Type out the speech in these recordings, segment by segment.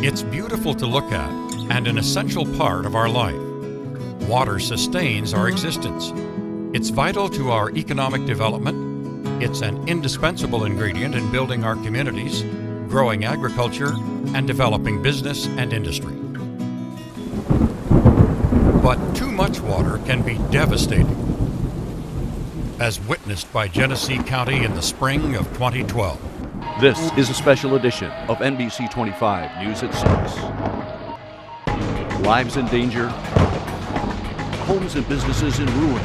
It's beautiful to look at and an essential part of our life. Water sustains our existence. It's vital to our economic development. It's an indispensable ingredient in building our communities, growing agriculture, and developing business and industry. But too much water can be devastating, as witnessed by Genesee County in the spring of 2012. This is a special edition of NBC 25 News at 6. Lives in danger, homes and businesses in ruin.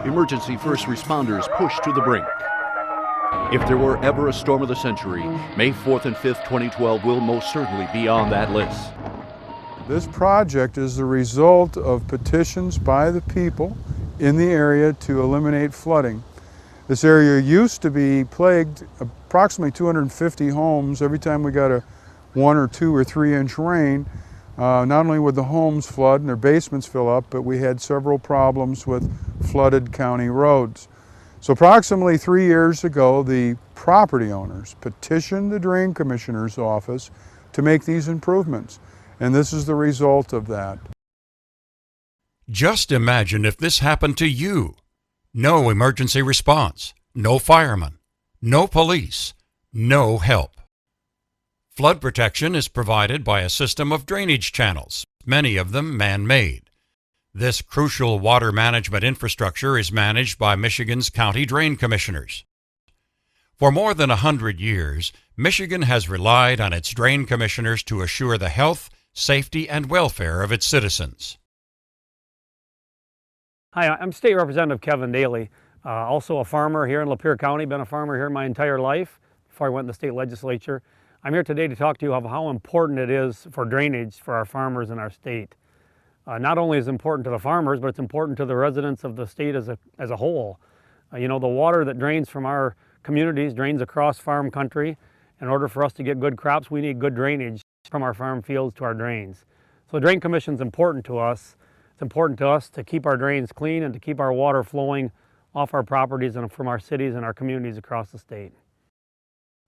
Emergency first responders pushed to the brink. If there were ever a storm of the century, May 4th and 5th, 2012 will most certainly be on that list. This project is the result of petitions by the people in the area to eliminate flooding. This area used to be plagued, approximately 250 homes every time we got a 1 or 2 or 3 inch rain. Not only would the homes flood and their basements fill up, but we had several problems with flooded county roads. So approximately 3 years ago, the property owners petitioned the Drain Commissioner's office to make these improvements. And this is the result of that. Just imagine if this happened to you. No emergency response, no firemen, no police, no help. Flood protection is provided by a system of drainage channels, many of them man-made. This crucial water management infrastructure is managed by Michigan's county drain commissioners. For more than 100 years, Michigan has relied on its drain commissioners to assure the health, safety, and welfare of its citizens. Hi, I'm State Representative Kevin Daly, also a farmer here in Lapeer County. Been a farmer here my entire life before I went in the state legislature. I'm here today to talk to you about how important it is for drainage for our farmers in our state. Not only is it important to the farmers, but it's important to the residents of the state as a whole. You know, the water that drains from our communities drains across farm country. In order for us to get good crops, we need good drainage from our farm fields to our drains. So the Drain Commission is important to us. It's important to us to keep our drains clean and to keep our water flowing off our properties and from our cities and our communities across the state.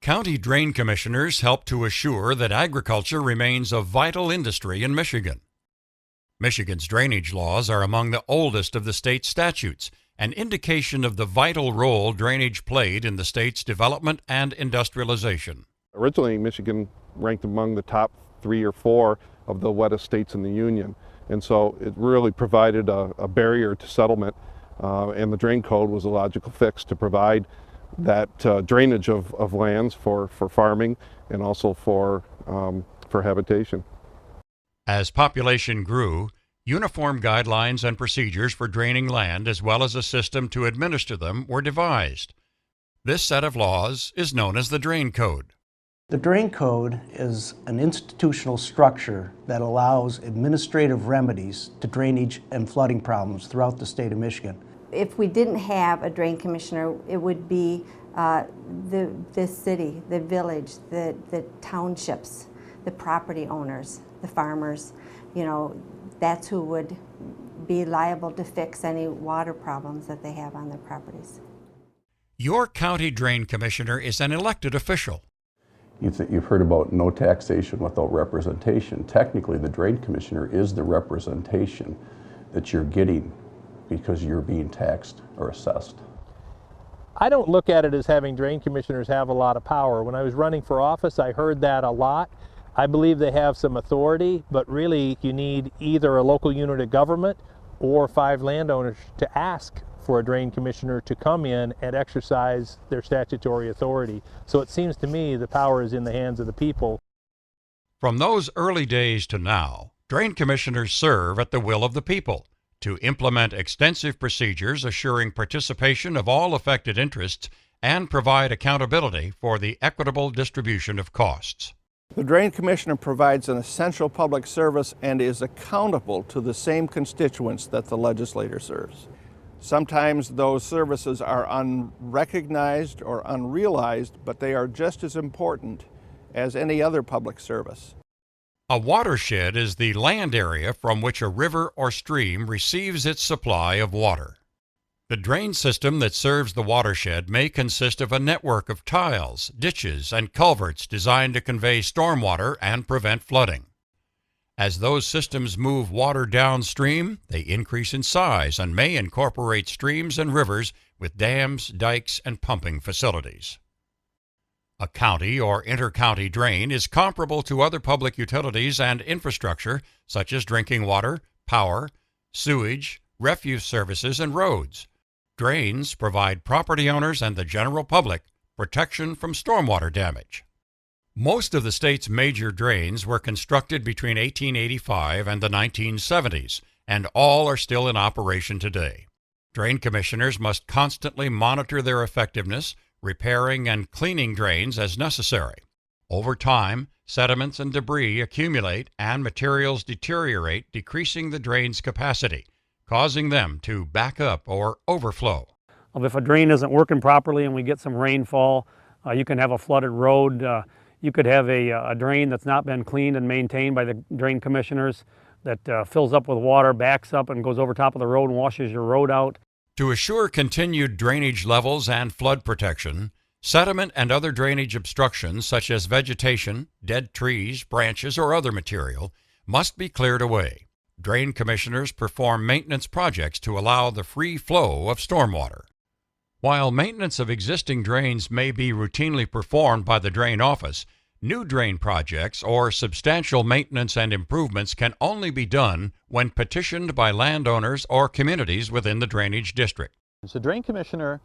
County drain commissioners help to assure that agriculture remains a vital industry in Michigan. Michigan's drainage laws are among the oldest of the state's statutes, an indication of the vital role drainage played in the state's development and industrialization. Originally, Michigan ranked among the top 3 or 4 of the wettest states in the Union. And so it really provided a barrier to settlement, and the drain code was a logical fix to provide that drainage of lands for farming and also for habitation. As population grew, uniform guidelines and procedures for draining land as well as a system to administer them were devised. This set of laws is known as the Drain Code. The Drain Code is an institutional structure that allows administrative remedies to drainage and flooding problems throughout the state of Michigan. If we didn't have a drain commissioner, it would be the city, the village, the townships, the property owners, the farmers. You know, that's who would be liable to fix any water problems that they have on their properties. Your county drain commissioner is an elected official. You've heard about no taxation without representation. Technically, the drain commissioner is the representation that you're getting because you're being taxed or assessed. I don't look at it as having drain commissioners have a lot of power. When I was running for office, I heard that a lot. I believe they have some authority, but really you need either a local unit of government or 5 landowners to ask for a drain commissioner to come in and exercise their statutory authority. So it seems to me the power is in the hands of the people. From those early days to now, drain commissioners serve at the will of the people to implement extensive procedures assuring participation of all affected interests and provide accountability for the equitable distribution of costs. The Drain Commissioner provides an essential public service and is accountable to the same constituents that the legislator serves. Sometimes those services are unrecognized or unrealized, but they are just as important as any other public service. A watershed is the land area from which a river or stream receives its supply of water. The drain system that serves the watershed may consist of a network of tiles, ditches, and culverts designed to convey stormwater and prevent flooding. As those systems move water downstream, they increase in size and may incorporate streams and rivers with dams, dikes, and pumping facilities. A county or inter-county drain is comparable to other public utilities and infrastructure such as drinking water, power, sewage, refuse services, and roads. Drains provide property owners and the general public protection from stormwater damage. Most of the state's major drains were constructed between 1885 and the 1970s, and all are still in operation today. Drain commissioners must constantly monitor their effectiveness, repairing and cleaning drains as necessary. Over time, sediments and debris accumulate and materials deteriorate, decreasing the drain's capacity, causing them to back up or overflow. If a drain isn't working properly and we get some rainfall, you can have a flooded road. You could have a drain that's not been cleaned and maintained by the drain commissioners that fills up with water, backs up and goes over top of the road and washes your road out. To assure continued drainage levels and flood protection, sediment and other drainage obstructions such as vegetation, dead trees, branches, or other material must be cleared away. Drain commissioners perform maintenance projects to allow the free flow of stormwater. While maintenance of existing drains may be routinely performed by the drain office, new drain projects or substantial maintenance and improvements can only be done when petitioned by landowners or communities within the drainage district. The drain commissioner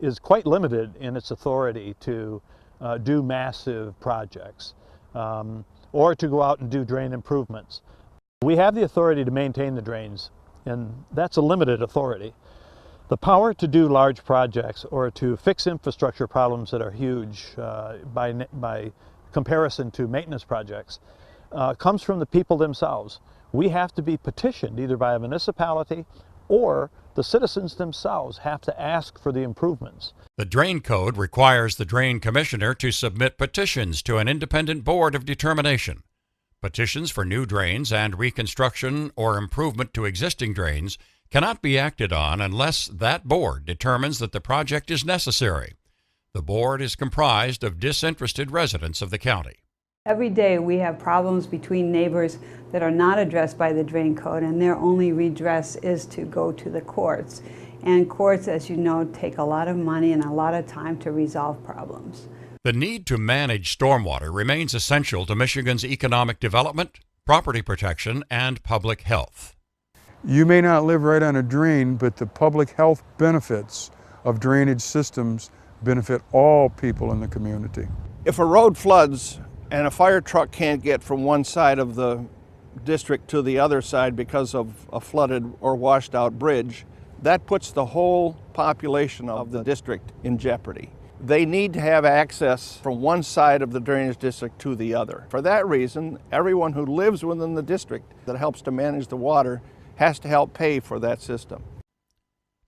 is quite limited in its authority to do massive projects or to go out and do drain improvements. We have the authority to maintain the drains, and that's a limited authority. The power to do large projects or to fix infrastructure problems that are huge by comparison to maintenance projects comes from the people themselves. We have to be petitioned either by a municipality or the citizens themselves have to ask for the improvements. The Drain Code requires the Drain Commissioner to submit petitions to an independent board of determination. Petitions for new drains and reconstruction or improvement to existing drains cannot be acted on unless that board determines that the project is necessary. The board is comprised of disinterested residents of the county. Every day we have problems between neighbors that are not addressed by the Drain Code, and their only redress is to go to the courts. And courts, as you know, take a lot of money and a lot of time to resolve problems. The need to manage stormwater remains essential to Michigan's economic development, property protection, and public health. You may not live right on a drain, but the public health benefits of drainage systems benefit all people in the community. If a road floods and a fire truck can't get from one side of the district to the other side because of a flooded or washed out bridge, that puts the whole population of the district in jeopardy. They need to have access from one side of the drainage district to the other. For that reason, everyone who lives within the district that helps to manage the water has to help pay for that system.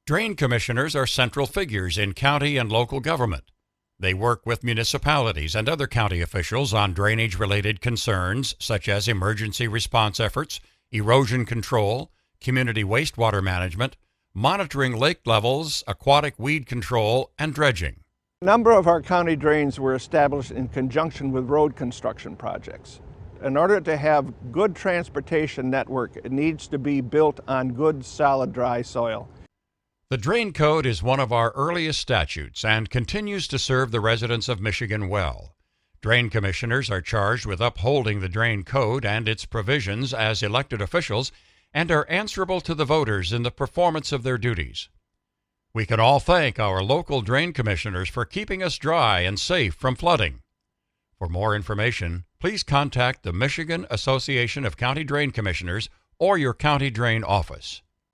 Drain commissioners are central figures in county and local government. They work with municipalities and other county officials on drainage-related concerns such as emergency response efforts, erosion control, community wastewater management, monitoring lake levels, aquatic weed control, and dredging. A number of our county drains were established in conjunction with road construction projects. In order to have good transportation network, it needs to be built on good, solid, dry soil. The Drain Code is one of our earliest statutes and continues to serve the residents of Michigan well. Drain commissioners are charged with upholding the Drain Code and its provisions as elected officials and are answerable to the voters in the performance of their duties. We can all thank our local drain commissioners for keeping us dry and safe from flooding. For more information, please contact the Michigan Association of County Drain Commissioners or your county drain office.